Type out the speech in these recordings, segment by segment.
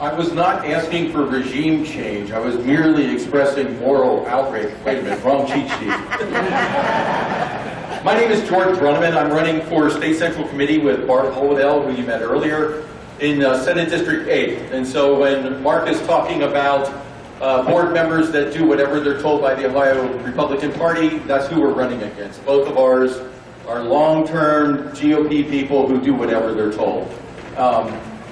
I was not asking for regime change. I was merely expressing moral outrage. Wait a minute, wrong cheat sheet. My name is Curt Brennaman. I'm running for State Central Committee with Bart Holdell, who you met earlier, in Senate District 8. And so when Mark is talking about board members that do whatever they're told by the Ohio Republican Party, that's who we're running against. Both of ours are long-term GOP people who do whatever they're told.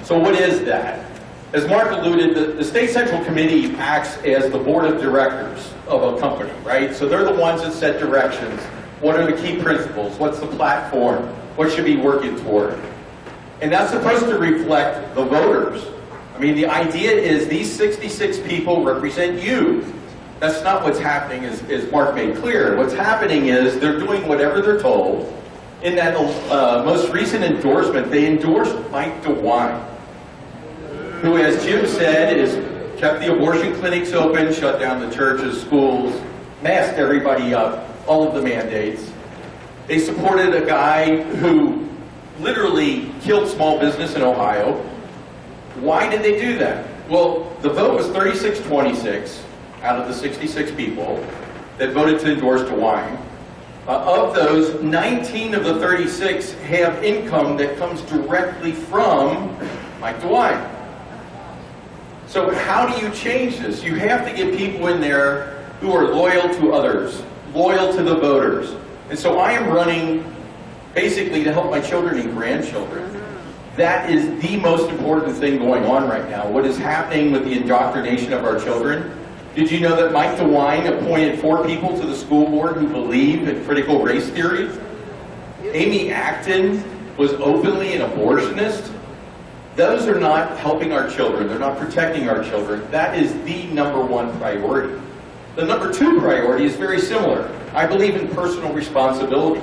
So what is that? As Mark alluded, the State Central Committee acts as the board of directors of a company, right? So they're the ones that set directions. What are the key principles? What's the platform? What should be working toward? And that's supposed to reflect the voters. I mean, the idea is these 66 people represent you. That's not what's happening, as Mark made clear. What's happening is they're doing whatever they're told. In that most recent endorsement, they endorsed Mike DeWine, who, as Jim said, is kept the abortion clinics open, shut down the churches, schools, masked everybody up, all of the mandates. They supported a guy who literally killed small business in Ohio. Why did they do that? Well, the vote was 36-26 out of the 66 people that voted to endorse DeWine. Of those, 19 of the 36 have income that comes directly from Mike DeWine. So how do you change this? You have to get people in there who are loyal to others, loyal to the voters. And so I am running basically to help my children and grandchildren. That is the most important thing going on right now. What is happening with the indoctrination of our children? Did you know that Mike DeWine appointed 4 people to the school board who believe in critical race theory? Amy Acton was openly an abortionist. Those are not helping our children. They're not protecting our children. That is the #1 priority. The #2 priority is very similar. I believe in personal responsibility.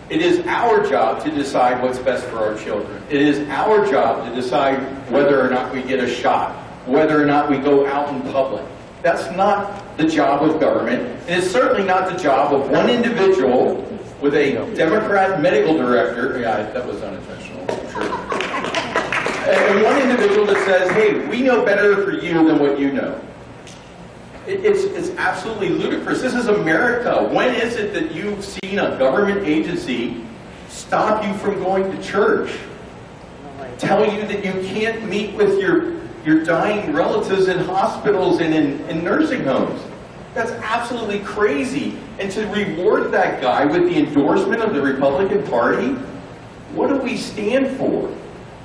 It is our job to decide what's best for our children. It is our job to decide whether or not we get a shot, whether or not we go out in public. That's not the job of government, and it's certainly not the job of one individual with a Democrat medical director. Yeah, that was unintentional, I'm sure. And one individual that says, hey, we know better for you than what you know. It's absolutely ludicrous. This is America. When is it that you've seen a government agency stop you from going to church? Tell you that you can't meet with your dying relatives in hospitals and in nursing homes? That's absolutely crazy. And to reward that guy with the endorsement of the Republican Party, what do we stand for?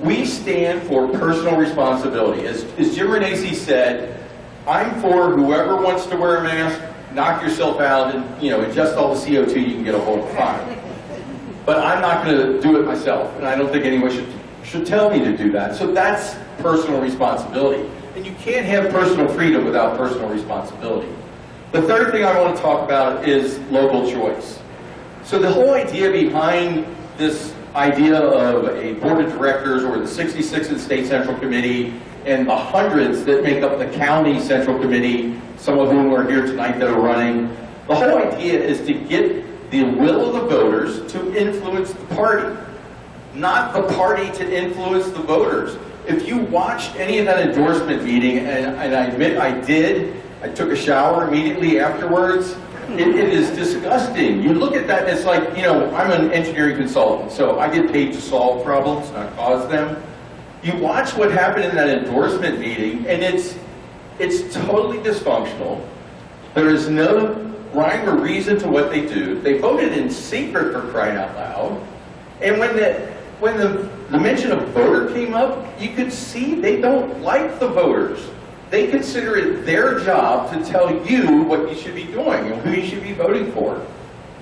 We stand for personal responsibility. As Jim Renacci said, I'm for whoever wants to wear a mask, knock yourself out and ingest all the CO2 you can get a hold of, fine. But I'm not going to do it myself, and I don't think anyone should tell me to do that. So that's personal responsibility. And you can't have personal freedom without personal responsibility. The third thing I want to talk about is local choice. So the whole idea behind this idea of a board of directors, or the 66 in State Central Committee, and the hundreds that make up the county central committee, some of whom are here tonight that are running, the whole idea is to get the will of the voters to influence the party, not the party to influence the voters. If you watched any of that endorsement meeting, and I admit I did, I took a shower immediately afterwards, it is disgusting. You look at that and it's like, I'm an engineering consultant, so I get paid to solve problems, not cause them. You watch what happened in that endorsement meeting, and it's totally dysfunctional. There is no rhyme or reason to what they do. They voted in secret, for crying out loud. And when the mention of voter came up, you could see they don't like the voters. They consider it their job to tell you what you should be doing and who you should be voting for.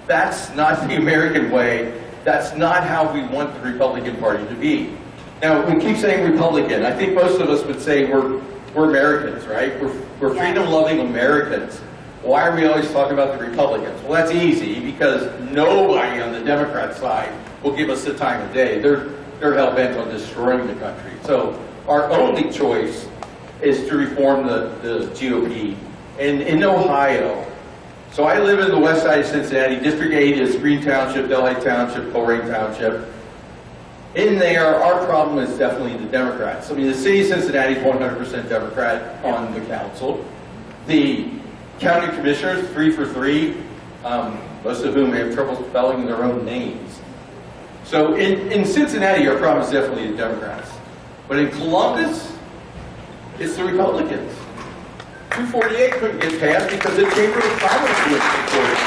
That's not the American way. That's not how we want the Republican Party to be. Now, we keep saying Republican. I think most of us would say we're Americans, right? We're freedom-loving Americans. Why are we always talking about the Republicans? Well, that's easy, because nobody on the Democrat side will give us the time of day. They're hell-bent on destroying the country. So our only choice is to reform the GOP. And in Ohio, So I live in the west side of Cincinnati. District 8 is Green Township, Delhi Township, Coleraine Township. In there, our problem is definitely the Democrats. I mean, the city of Cincinnati is 100% Democrat on the council. The county commissioners, 3 for 3, most of whom have trouble spelling their own names. So in Cincinnati, our problem is definitely the Democrats. But in Columbus, it's the Republicans. 248 couldn't get passed because the Chamber of Commerce was supported.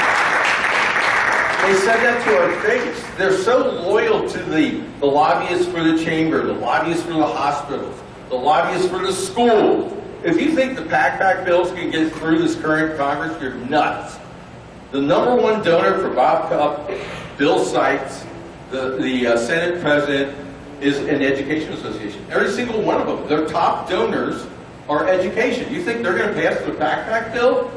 They said that to our face. They're so loyal to the lobbyists for the chamber, the lobbyists for the hospitals, the lobbyists for the schools. If you think the PAC bills can get through this current Congress, you're nuts. The #1 donor for Bob Cupp, Bill Seitz, the Senate President, is an education association. Every single one of them, their top donors are education. You think they're going to pass the PAC bill?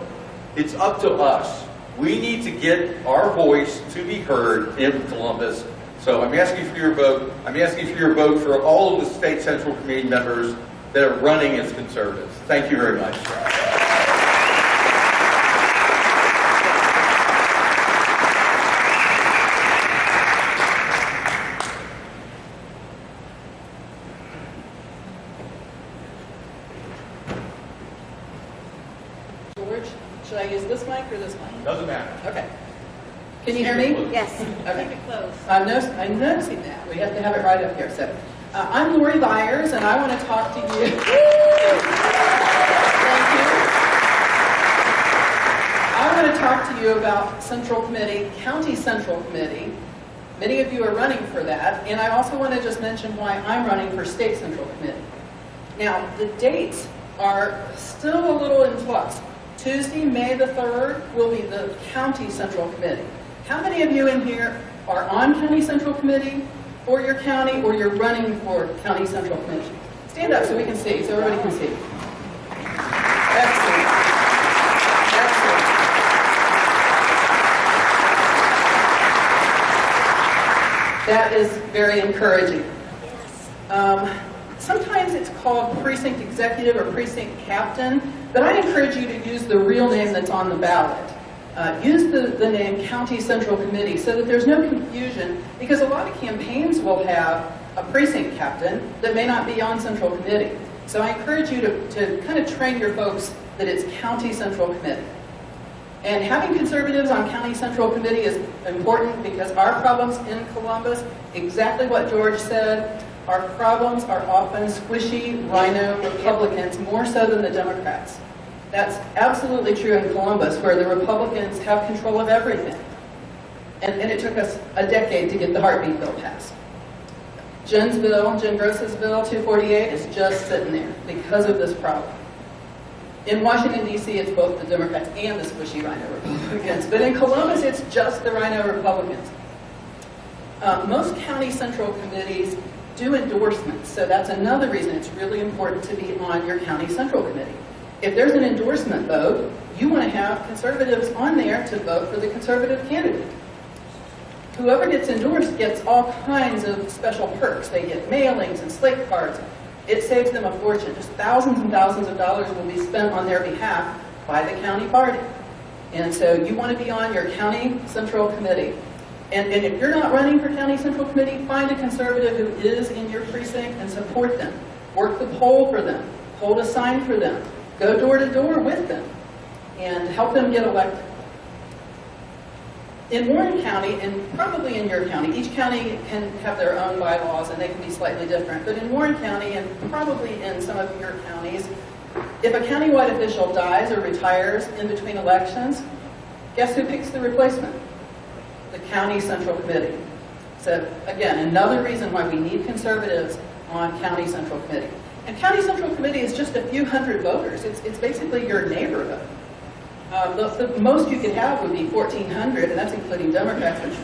It's up to us. We need to get our voice to be heard in Columbus. So I'm asking for your vote. I'm asking for your vote for all of the state central committee members that are running as conservatives. Thank you very much. Should I use this mic or this mic? Doesn't matter. Okay. Can you hear me? Yes. Okay. Keep it close. I'm noticing that. We have to have it right up here. So, I'm Lori Byers, and I want to talk to you. Thank you. I want to talk to you about Central Committee, County Central Committee. Many of you are running for that, and I also want to just mention why I'm running for State Central Committee. Now, the dates are still a little in flux. Tuesday, May the 3rd, will be the County Central Committee. How many of you in here are on County Central Committee for your county, or you're running for County Central Committee? Stand up so we can see, so everybody can see. Excellent. Excellent. That is very encouraging. Sometimes it's called precinct executive or precinct captain, but I encourage you to use the real name that's on the ballot. Use the name County Central Committee so that there's no confusion, because a lot of campaigns will have a precinct captain that may not be on Central Committee. So I encourage you to kind of train your folks that it's County Central Committee. And having conservatives on County Central Committee is important because our problems in Columbus, exactly what George said, our problems are often squishy rhino Republicans, more so than the Democrats. That's absolutely true in Columbus, where the Republicans have control of everything. And it took us a decade to get the heartbeat bill passed. Jen Gross's bill, 248, is just sitting there because of this problem. In Washington, D.C., it's both the Democrats and the squishy rhino Republicans. But in Columbus, it's just the rhino Republicans. Most county central committees do endorsements, so that's another reason it's really important to be on your county central committee. If there's an endorsement vote, you want to have conservatives on there to vote for the conservative candidate. Whoever gets endorsed gets all kinds of special perks. They get mailings and slate cards. It saves them a fortune. Just thousands and thousands of dollars will be spent on their behalf by the county party. And so you want to be on your county central committee. And if you're not running for county central committee, find a conservative who is in your precinct and support them. Work the poll for them. Hold a sign for them. Go door to door with them and help them get elected. In Warren County, and probably in your county, each county can have their own bylaws and they can be slightly different, but in Warren County and probably in some of your counties, if a countywide official dies or retires in between elections, guess who picks the replacement? The County Central Committee. So again, another reason why we need conservatives on County Central Committee. And County Central Committee is just a few hundred voters. It's basically your neighborhood. The most you could have would be 1,400, and that's including Democrats, which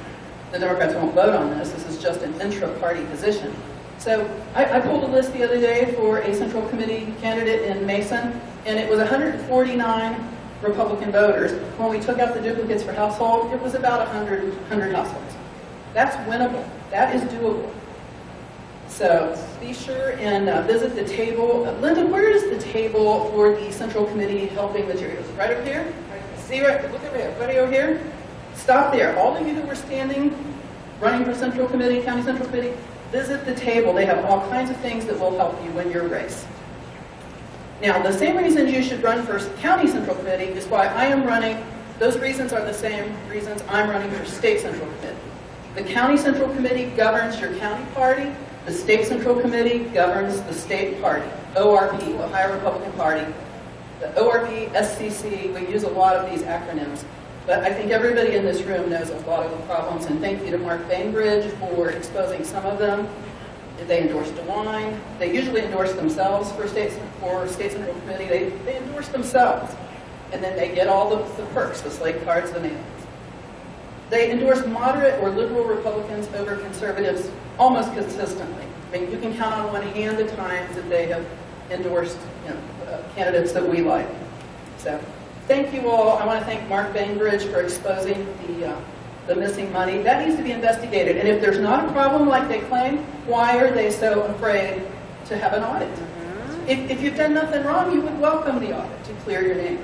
the Democrats won't vote on this. This is just an intra-party position. So I pulled a list the other day for a Central Committee candidate in Mason, and it was 149 Republican voters. When we took out the duplicates for household, it was about 100 households. That's winnable. That is doable. So be sure and visit the table. Linda, where is the table for the Central Committee helping materials? Right up here? See, look at everybody over here. Stop there. All of you who were standing, running for Central Committee, County Central Committee, visit the table. They have all kinds of things that will help you win your race. Now, the same reasons you should run for County Central Committee is why I am running. Those reasons are the same reasons I'm running for State Central Committee. The County Central Committee governs your county party. The State Central Committee governs the state party, ORP, Ohio Republican Party. The ORP, SCC, we use a lot of these acronyms. But I think everybody in this room knows a lot of the problems, and thank you to Mark Bainbridge for exposing some of them. They endorse DeWine. They usually endorse themselves for State Central Committee. They endorse themselves. And then they get all the perks, the slate cards, the mailings. They endorse moderate or liberal Republicans over conservatives almost consistently. I mean, you can count on one hand the times that they have endorsed candidates that we like. So thank you all. I want to thank Mark Bainbridge for exposing the missing money. That needs to be investigated. And if there's not a problem like they claim, why are they so afraid to have an audit? If you've done nothing wrong, you would welcome the audit to clear your name.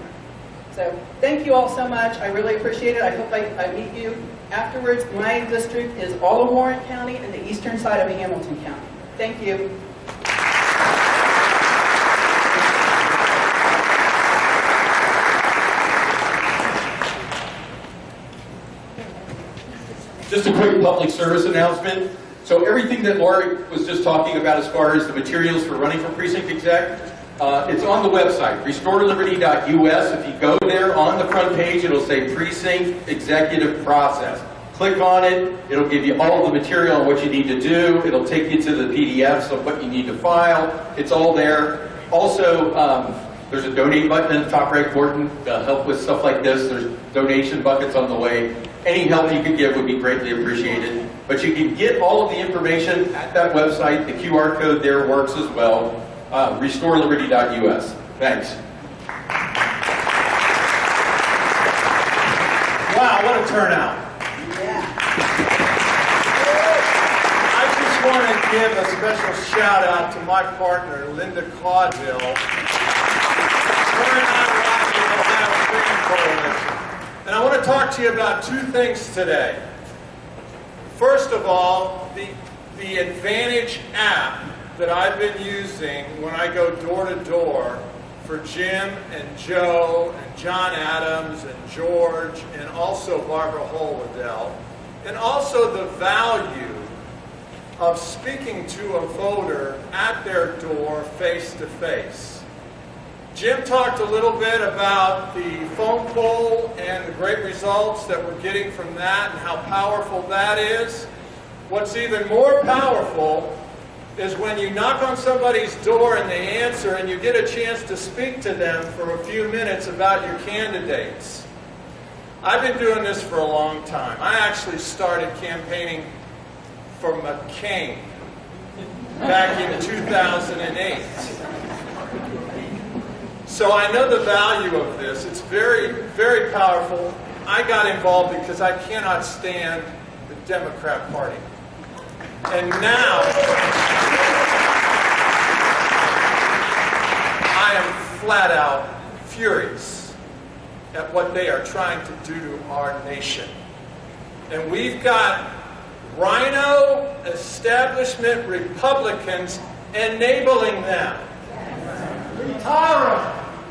So thank you all so much. I really appreciate it. I hope I meet you afterwards. My district is all of Warren County and the eastern side of Hamilton County. Thank you. Just a quick public service announcement. So everything that Lori was just talking about as far as the materials for running for precinct exec, it's on the website, restoreliberty.us. If you go there, on the front page, it'll say Precinct Executive Process. Click on it. It'll give you all of the material on what you need to do. It'll take you to the PDFs of what you need to file. It's all there. Also, there's a donate button in the top right corner to help with stuff like this. There's donation buckets on the way. Any help you can give would be greatly appreciated. But you can get all of the information at that website. The QR code there works as well. RestoreLiberty.us. Thanks. Wow, what a turnout. I just want to give a special shout out to my partner, Linda Caudville. Her and I run the Ohio Freedom Coalition. And I want to talk to you about two things today. First of all, the Advantage app that I've been using when I go door to door for Jim and Joe and John Adams and George and also Barbara Holwedell, and also the value of speaking to a voter at their door face to face. Jim talked a little bit about the phone poll and the great results that we're getting from that and how powerful that is. What's even more powerful is when you knock on somebody's door and they answer and you get a chance to speak to them for a few minutes about your candidates. I've been doing this for a long time. I actually started campaigning for McCain back in 2008. So I know the value of this. It's very, very powerful. I got involved because I cannot stand the Democrat Party. And now I am flat out furious at what they are trying to do to our nation. And we've got rhino establishment Republicans enabling them.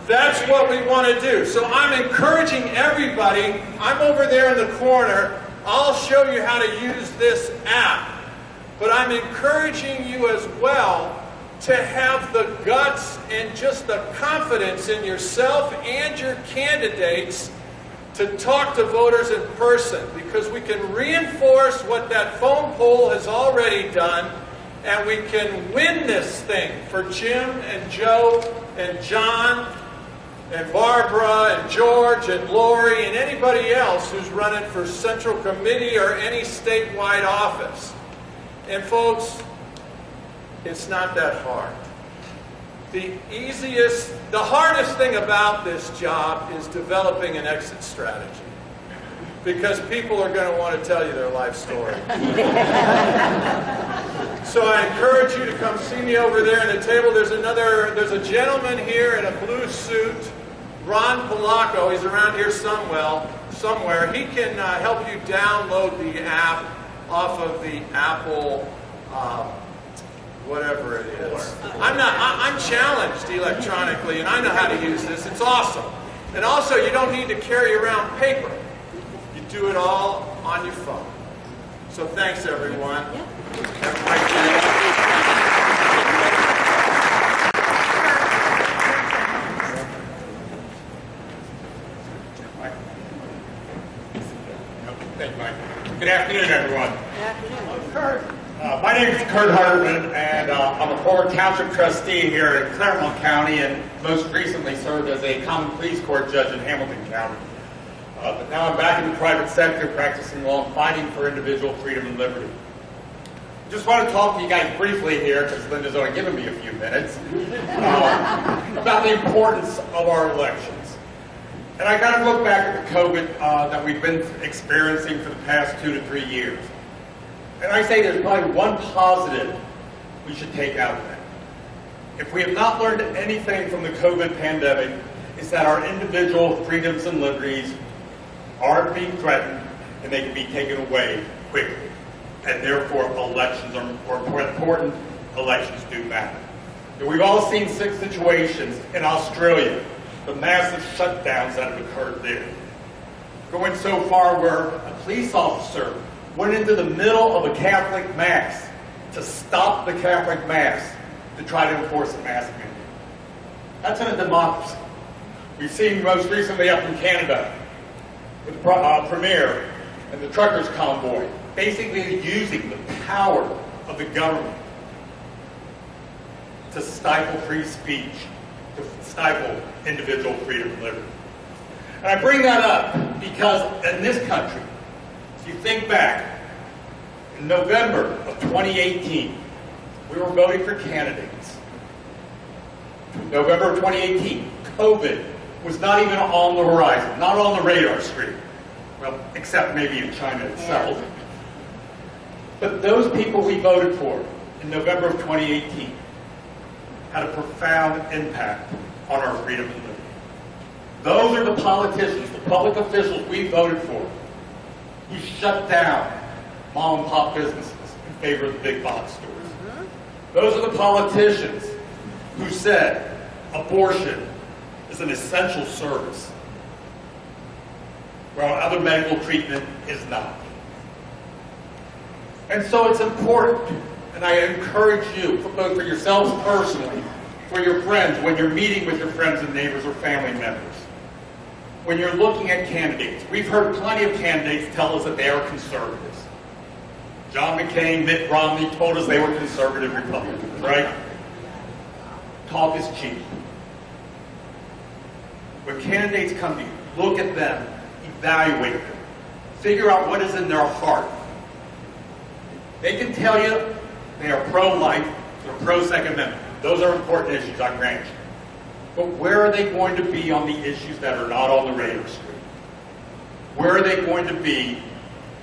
That's what we want to do. So I'm encouraging everybody. I'm over there in the corner. I'll show you how to use this app. But I'm encouraging you as well to have the guts and just the confidence in yourself and your candidates to talk to voters in person, because we can reinforce what that phone poll has already done, and we can win this thing for Jim and Joe and John and Barbara and George and Lori and anybody else who's running for Central Committee or any statewide office. And folks, it's not that hard. The hardest thing about this job is developing an exit strategy, because people are going to want to tell you their life story. So I encourage you to come see me over there at the table. There's a gentleman here in a blue suit Ron Polacco, he's around here somewhere. He can help you download the app off of the Apple, whatever it is. I'm challenged electronically, and I know how to use this. It's awesome. And also, you don't need to carry around paper. You do it all on your phone. So thanks, everyone. Have a great day. Thank you, Mike. Good afternoon, everyone. Good afternoon. Curt. My name is Curt Hartman, and I'm a former township trustee here in Claremont County, and most recently served as a common pleas court judge in Hamilton County. But now I'm back in the private sector practicing law and fighting for individual freedom and liberty. Just want to talk to you guys briefly here, because Linda's only given me a few minutes, about the importance of our elections. And I kind of look back at the COVID that we've been experiencing for the past 2 to 3 years. And I say there's probably one positive we should take out of that. If we have not learned anything from the COVID pandemic, it's that our individual freedoms and liberties are being threatened and they can be taken away quickly. And therefore, elections are important. Elections do matter. And we've all seen situations in Australia, the massive shutdowns that have occurred there. Going so far where a police officer went into the middle of a Catholic Mass to stop the Catholic Mass to try to enforce a mask mandate. That's in a democracy. We've seen most recently up in Canada with the Premier and the truckers convoy basically using the power of the government to stifle free speech, to stifle individual freedom and liberty. And I bring that up because in this country, if you think back, in November of 2018, we were voting for candidates. November of 2018, COVID was not even on the horizon, not on the radar screen. Well, except maybe in China itself. But those people we voted for in November of 2018 had a profound impact on our freedom and liberty. Those are the politicians, the public officials we voted for, who shut down mom and pop businesses in favor of the big box stores. Those are the politicians who said abortion is an essential service, while other medical treatment is not. And so it's important, and I encourage you, both for yourselves personally, for your friends, when you're meeting with your friends and neighbors or family members, when you're looking at candidates. We've heard plenty of candidates tell us that they are conservatives. John McCain, Mitt Romney told us they were conservative Republicans, right? Talk is cheap. When candidates come to you, look at them, evaluate them, figure out what is in their heart. They can tell you they are pro-life, they're pro-Second Amendment. Those are important issues, I grant you. But where are they going to be on the issues that are not on the radar screen? Where are they going to be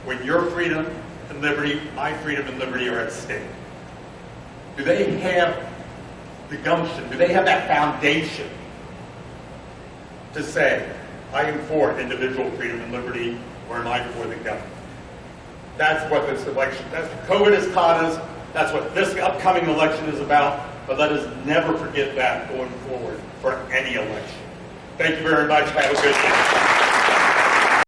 when your freedom and liberty, my freedom and liberty are at stake? Do they have the gumption? Do they have that foundation to say, I am for individual freedom and liberty, or am I for the government? That's what this election, that's what COVID has taught us. That's what this upcoming election is about. But let us never forget that going forward for any election. Thank you very much. Have a good day.